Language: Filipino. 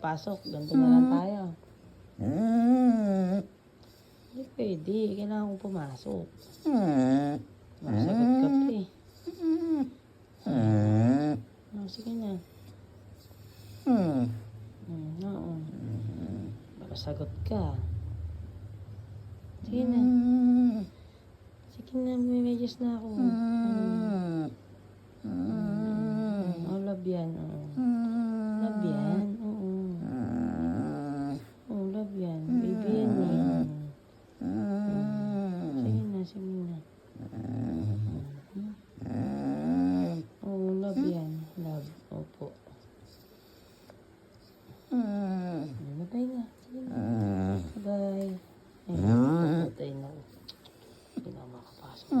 papasok. Ganito na lang tayo. Hindi pwede. Kailangan ko pumasok. Masagot ka pa eh. Oh, sige na. Oo. Makasagot ka. Sige na. Sige na, may medyas na ako. Oh, love yan. Love yan. Oo. Oh, love yan. Baby yan eh. Sige na, sige na. Oh, love yan. Love. Opo. Bye na. Sige na. Bye. Ay, patay na ako. Hindi na ako makapasok.